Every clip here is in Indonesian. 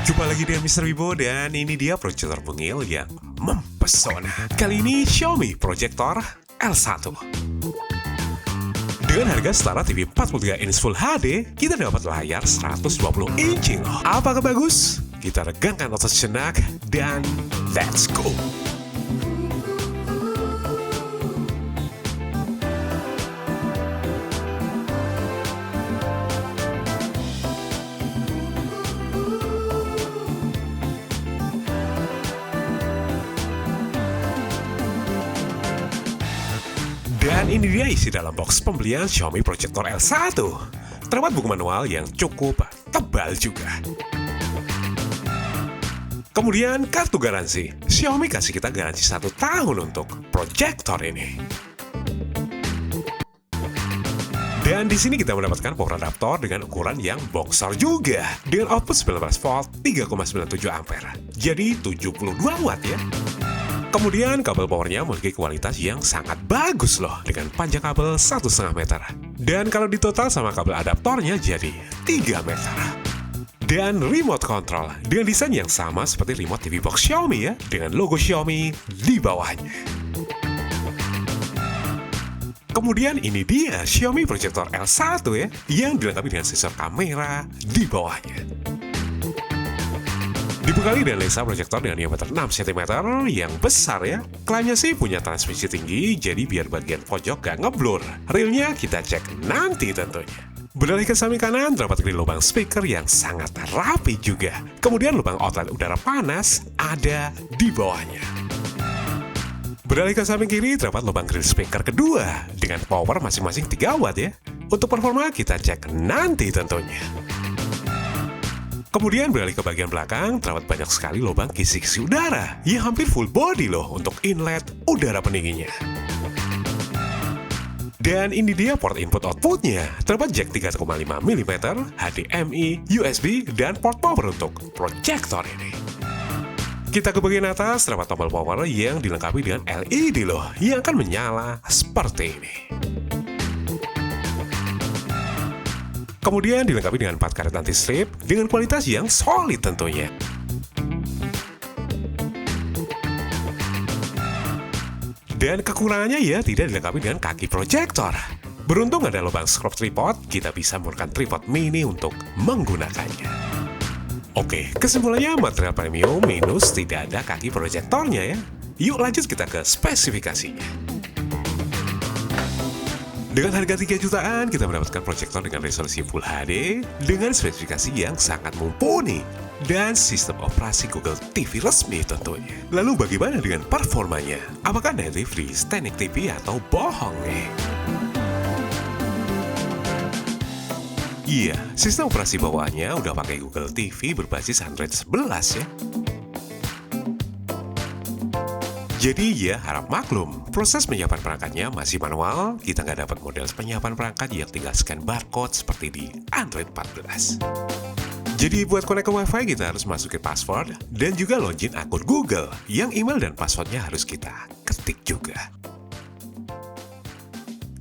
Jumpa lagi dengan Mr. Wibo dan ini dia proyektor mungil yang mempesona. Kali ini Xiaomi Proyektor L1. Dengan harga setara TV 43 inch Full HD, kita dapat layar 120 inci loh. Apakah bagus? Kita regangkan otot sejenak dan let's go! Dan ini dia isi dalam box pembelian Xiaomi Proyektor L1. Terdapat buku manual yang cukup tebal juga. Kemudian kartu garansi. Xiaomi kasih kita garansi 1 tahun untuk proyektor ini. Dan di sini kita mendapatkan power adaptor dengan ukuran yang boxer juga, dengan output 19 volt 3,97 ampere. Jadi 72 watt ya. Kemudian kabel powernya memiliki kualitas yang sangat bagus loh, dengan panjang kabel 1,5 meter. Dan kalau ditotal sama kabel adaptornya jadi 3 meter. Dan remote control dengan desain yang sama seperti remote TV box Xiaomi ya, dengan logo Xiaomi di bawahnya. Kemudian ini dia Xiaomi Proyektor L1 ya, yang dilengkapi dengan sensor kamera di bawahnya. Dibekali dengan lensa proyektor dengan diameter 6 cm yang besar ya. Klaimnya sih punya transmisi tinggi, jadi biar bagian pojok gak ngeblur. Realnya kita cek nanti tentunya. Beralih ke samping kanan, terdapat grill lubang speaker yang sangat rapi juga. Kemudian lubang outlet udara panas ada di bawahnya. Beralih ke samping kiri, terdapat lubang grill speaker kedua dengan power masing-masing 3 watt ya. Untuk performa kita cek nanti tentunya. Kemudian beralih ke bagian belakang, terdapat banyak sekali lubang kisi-kisi udara yang hampir full body loh untuk inlet udara pendinginnya. Dan ini dia port input-outputnya, terdapat jack 3,5 mm, HDMI, USB, dan port power untuk proyektor ini. Kita ke bagian atas, terdapat tombol power yang dilengkapi dengan LED loh, yang akan menyala seperti ini. Kemudian dilengkapi dengan 4 karet anti-slip dengan kualitas yang solid tentunya. Dan kekurangannya ya tidak dilengkapi dengan kaki proyektor. Beruntung ada lubang scrub tripod, kita bisa menggunakan tripod mini untuk menggunakannya. Oke, kesimpulannya material premium minus tidak ada kaki proyektornya ya. Yuk lanjut kita ke spesifikasinya. Dengan harga 3 jutaan, kita mendapatkan proyektor dengan resolusi Full HD dengan spesifikasi yang sangat mumpuni dan sistem operasi Google TV resmi tentunya. Lalu bagaimana dengan performanya? Apakah native di Standing TV atau bohong nih? Iya, sistem operasi bawaannya udah pakai Google TV berbasis Android 11 ya. Jadi ya harap maklum, proses penyiapan perangkatnya masih manual, kita nggak dapat model penyiapan perangkat yang tinggal scan barcode seperti di Android 14. Jadi buat connect ke WiFi kita harus masukin password dan juga login akun Google, yang email dan passwordnya harus kita ketik juga.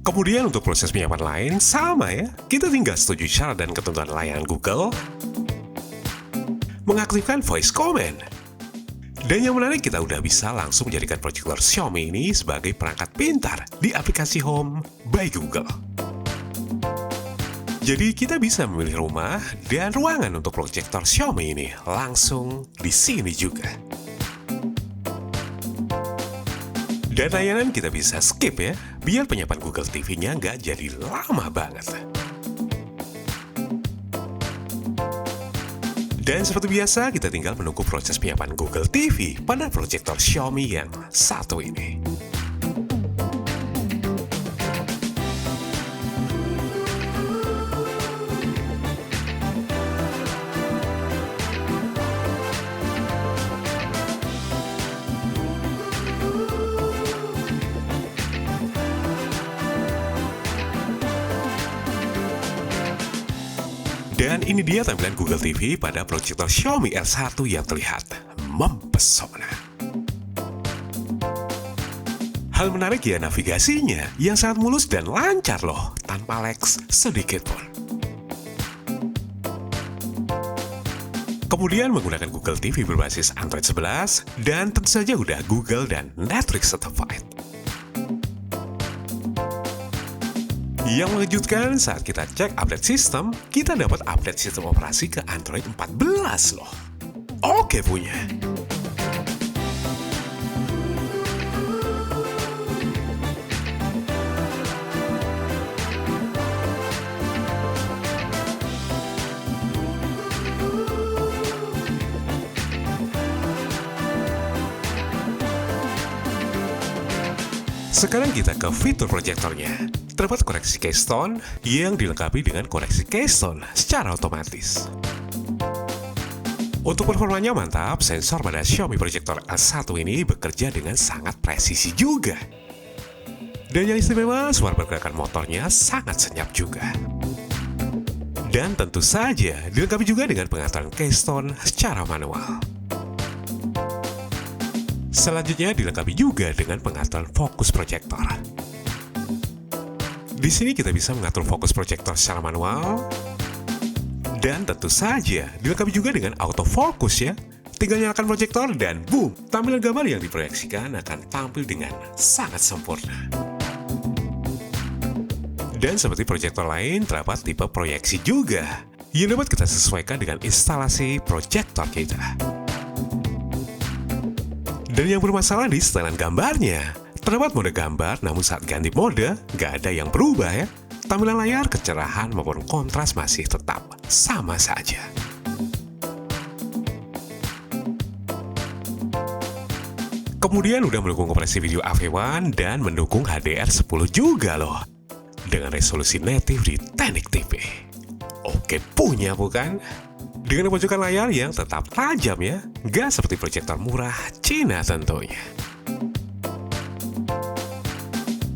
Kemudian untuk proses penyiapan lain sama ya, kita tinggal setuju syarat dan ketentuan layanan Google, mengaktifkan voice command. Dan yang menarik, kita udah bisa langsung menjadikan proyektor Xiaomi ini sebagai perangkat pintar di aplikasi Home by Google. Jadi kita bisa memilih rumah dan ruangan untuk proyektor Xiaomi ini langsung di sini juga. Dan layanan kita bisa skip ya, biar penyiapan Google TV-nya nggak jadi lama banget. Dan seperti biasa, kita tinggal menunggu proses penyiapan Google TV pada proyektor Xiaomi yang satu ini. Dan ini dia tampilan Google TV pada proyektor Xiaomi L1 yang terlihat mempesona. Hal menarik ya navigasinya yang sangat mulus dan lancar loh, tanpa lag sedikit pun. Kemudian menggunakan Google TV berbasis Android 11, dan tentu saja udah Google dan Netflix certified. Yang mengejutkan saat kita cek update sistem, kita dapat update sistem operasi ke Android 14 loh. Oke punya. Sekarang kita ke fitur proyektornya. Terdapat koreksi keystone yang dilengkapi dengan koreksi keystone secara otomatis. Untuk performanya mantap, sensor pada Xiaomi Projector L1 ini bekerja dengan sangat presisi juga. Dan yang istimewa, suara pergerakan motornya sangat senyap juga. Dan tentu saja dilengkapi juga dengan pengaturan keystone secara manual. Selanjutnya dilengkapi juga dengan pengaturan fokus proyektor. Di sini kita bisa mengatur fokus proyektor secara manual. Dan tentu saja dilengkapi juga dengan autofocus ya. Tinggal nyalakan proyektor dan boom, tampilan gambar yang diproyeksikan akan tampil dengan sangat sempurna. Dan seperti proyektor lain, terdapat tipe proyeksi juga yang dapat kita sesuaikan dengan instalasi proyektor kita. Dan yang bermasalah di setelan gambarnya. Terdapat mode gambar, namun saat ganti mode, nggak ada yang berubah ya. Tampilan layar, kecerahan maupun kontras masih tetap sama saja. Kemudian udah mendukung kompresi video AV1 dan mendukung HDR10 juga loh. Dengan resolusi native di Teknik TV. Oke punya bukan? Dengan pojokan layar yang tetap tajam ya, nggak seperti proyektor murah Cina tentunya.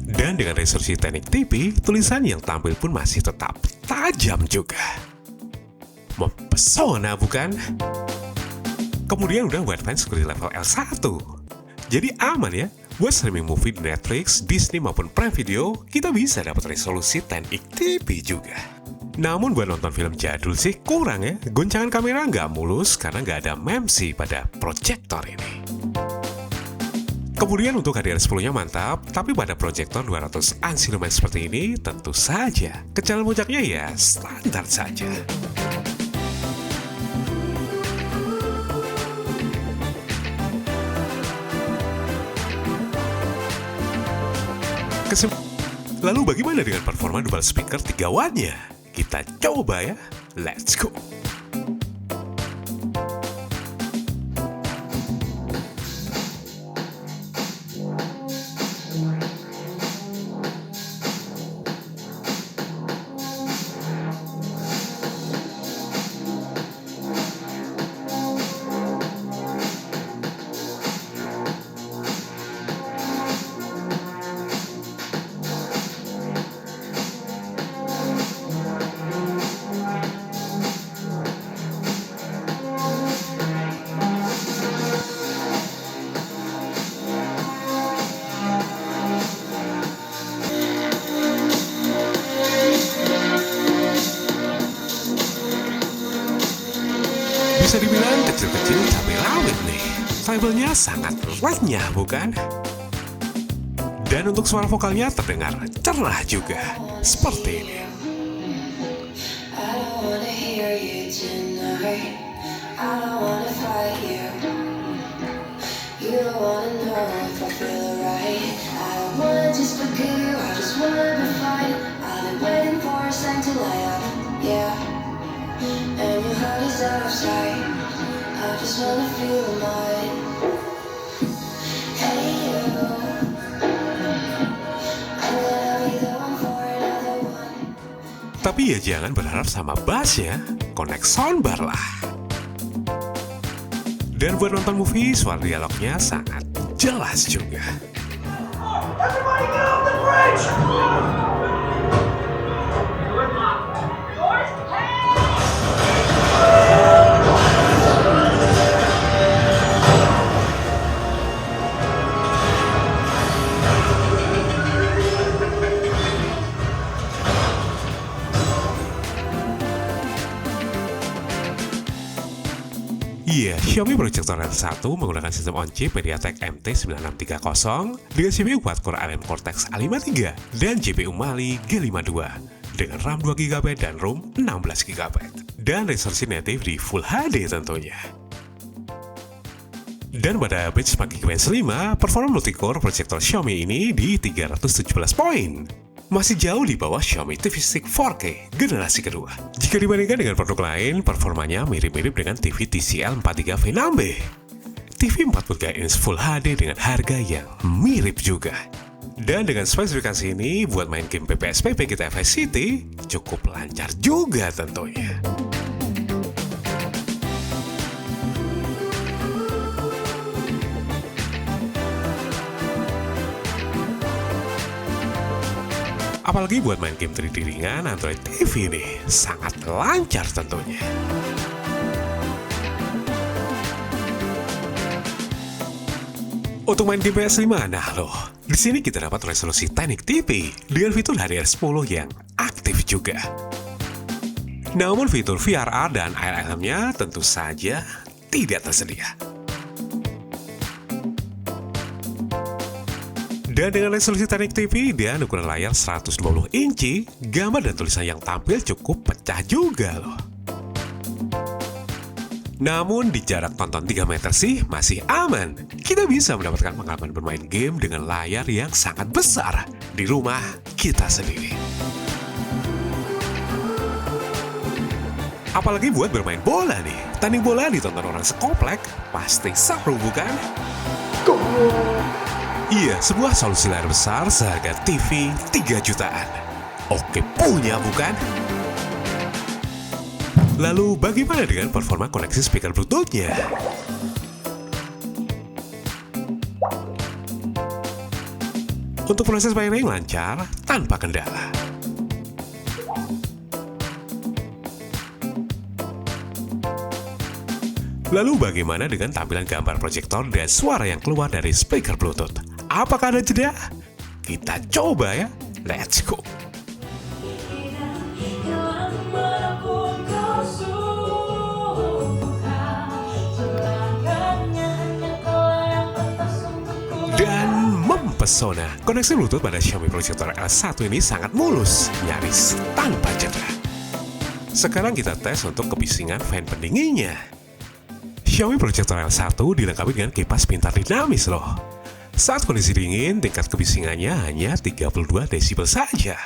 Dan dengan resolusi Teknik TV, tulisan yang tampil pun masih tetap tajam juga. Mempesona bukan? Kemudian udah wideband security level L1. Jadi aman ya, buat streaming movie di Netflix, Disney maupun Prime Video, kita bisa dapat resolusi Teknik TV juga. Namun buat nonton film jadul sih kurang ya. Goncangan kamera nggak mulus karena nggak ada MEMC pada proyektor ini. Kemudian untuk HDR10-nya mantap, tapi pada proyektor 200 ansi lumen seperti ini tentu saja kecerahan puncaknya ya standar saja. Lalu bagaimana dengan performa dual speaker 3 wattnya? Kita coba ya, let's go! Bisa dibilang kecil-kecil cabai rawit nih. Treble-nya sangat renyah bukan? Dan untuk suara vokalnya terdengar cerah juga. Seperti ini. Tapi ya jangan berharap sama bass ya, connect soundbar lah. Dan buat nonton movie, suara dialognya sangat jelas juga. Everybody get off the bridge! Iya, Xiaomi Projector L1 menggunakan sistem on-chip MediaTek MT9630 dengan CPU quad-core Allen Cortex A53 dan GPU Mali G52 dengan RAM 2GB dan ROM 16GB dan resolusi native di Full HD tentunya. Dan pada benchmark Geekbench 5, performa multicore proyektor Xiaomi ini di 317 poin. Masih jauh di bawah Xiaomi TV Stick 4K generasi kedua. Jika dibandingkan dengan produk lain, performanya mirip-mirip dengan TV TCL 43 V6B. TV 43 inch Full HD dengan harga yang mirip juga. Dan dengan spesifikasi ini, buat main game PPSPP kita Vice City, cukup lancar juga tentunya. Apalagi buat main game 3D ringan, Android TV nih sangat lancar tentunya. Untuk main game PS5, nah loh, di sini kita dapat resolusi Tiny TV dengan fitur HDR10 yang aktif juga. Namun fitur VRR dan AR-nya tentu saja tidak tersedia. Dan dengan resolusi Tiny TV dan ukuran layar 120 inci, gambar dan tulisan yang tampil cukup pecah juga loh. Namun di jarak tonton 3 meter sih masih aman. Kita bisa mendapatkan pengalaman bermain game dengan layar yang sangat besar di rumah kita sendiri. Apalagi buat bermain bola nih. Tanding bola ditonton orang sekomplek, pasti seru bukan? Iya, sebuah solusi layar besar seharga TV 3 jutaan. Oke punya bukan? Lalu bagaimana dengan performa koneksi speaker Bluetooth-nya? Untuk proses pairing lancar tanpa kendala. Lalu bagaimana dengan tampilan gambar proyektor dan suara yang keluar dari speaker Bluetooth? Apakah ada jeda? Kita coba ya. Let's go. Dan mempesona. Koneksi Bluetooth pada Xiaomi Projector L1 ini sangat mulus, nyaris tanpa jeda. Sekarang kita tes untuk kebisingan fan pendinginnya. Xiaomi Projector L1 dilengkapi dengan kipas pintar dinamis loh. Saat kondisi dingin, tingkat kebisingannya hanya 32 desibel saja.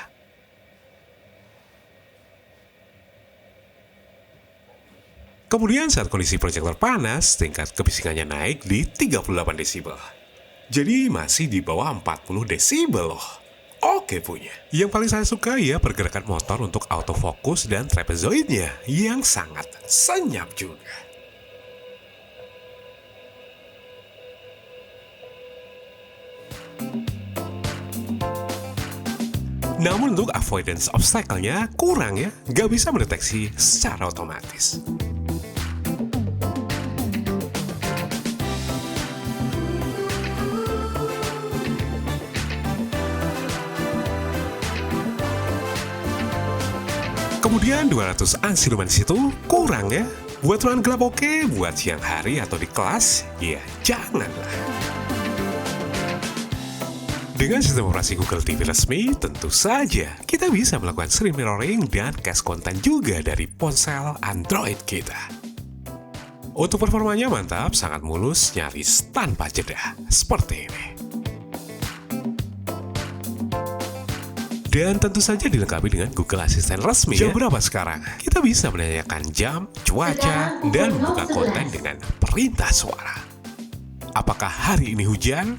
Kemudian saat kondisi proyektor panas, tingkat kebisingannya naik di 38 desibel. Jadi masih di bawah 40 desibel loh. Oke punya. Yang paling saya suka ya pergerakan motor untuk autofocus dan trapezoidnya yang sangat senyap juga. Namun untuk avoidance obstacle-nya kurang ya, nggak bisa mendeteksi secara otomatis. Kemudian 200 ANSI lumanis itu kurang ya. Buat ruangan gelap oke, buat siang hari atau di kelas, ya janganlah. Dengan sistem operasi Google TV resmi, tentu saja kita bisa melakukan screen mirroring dan cache konten juga dari ponsel Android kita. Untuk performanya mantap, sangat mulus, nyaris tanpa jeda, seperti ini. Dan tentu saja dilengkapi dengan Google Assistant resmi. Jam berapa sekarang? Kita bisa menanyakan jam, cuaca, dan membuka konten dengan perintah suara. Apakah hari ini hujan?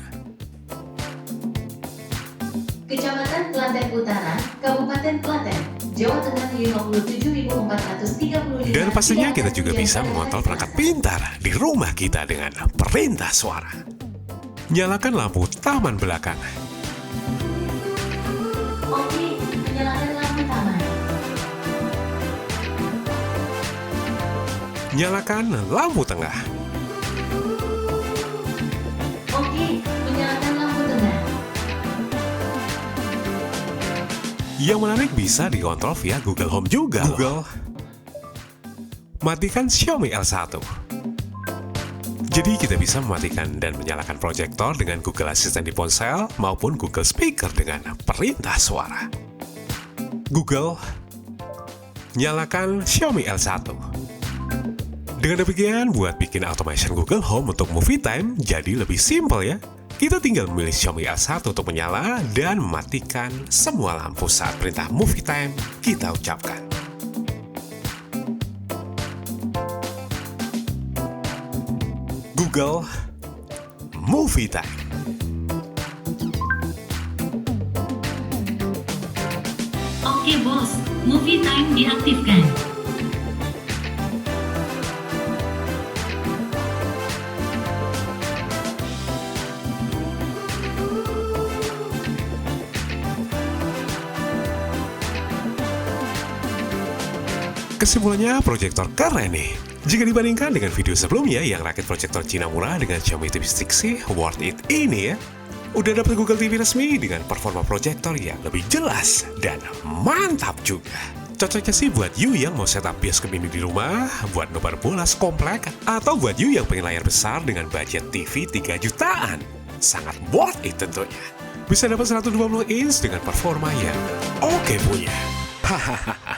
Kecamatan Klaten Utara, Kabupaten Klaten, Jawa Tengah 57.435. Dan pastinya kita juga bisa mengontrol perangkat pintar di rumah kita dengan perintah suara. Nyalakan lampu taman belakang. Oke, menyalakan lampu taman. Nyalakan lampu tengah. Oke, menyalakan lampu tengah. Yang menarik bisa dikontrol via Google Home juga. Google, matikan Xiaomi L1. Jadi kita bisa mematikan dan menyalakan proyektor dengan Google Assistant di ponsel maupun Google Speaker dengan perintah suara. Google, nyalakan Xiaomi L1. Dengan demikian, buat bikin automation Google Home untuk Movie Time jadi lebih simpel ya. Kita tinggal memilih Xiaomi L1 untuk menyala dan mematikan semua lampu saat perintah Movie Time kita ucapkan. Google Movie Time. Oke bos, movie time diaktifkan. Kesimpulannya, proyektor keren nih. Jika dibandingkan dengan video sebelumnya yang rakit proyektor Cina murah dengan Xiaomi TV Stick sih, worth it ini ya. Udah dapet Google TV resmi dengan performa proyektor yang lebih jelas dan mantap juga. Cocoknya sih buat you yang mau setup bioskop ini di rumah, buat nobar bola komplek, atau buat you yang pengen layar besar dengan budget TV 3 jutaan. Sangat worth it tentunya. Bisa dapat 120 inch dengan performa yang oke punya. Hahaha.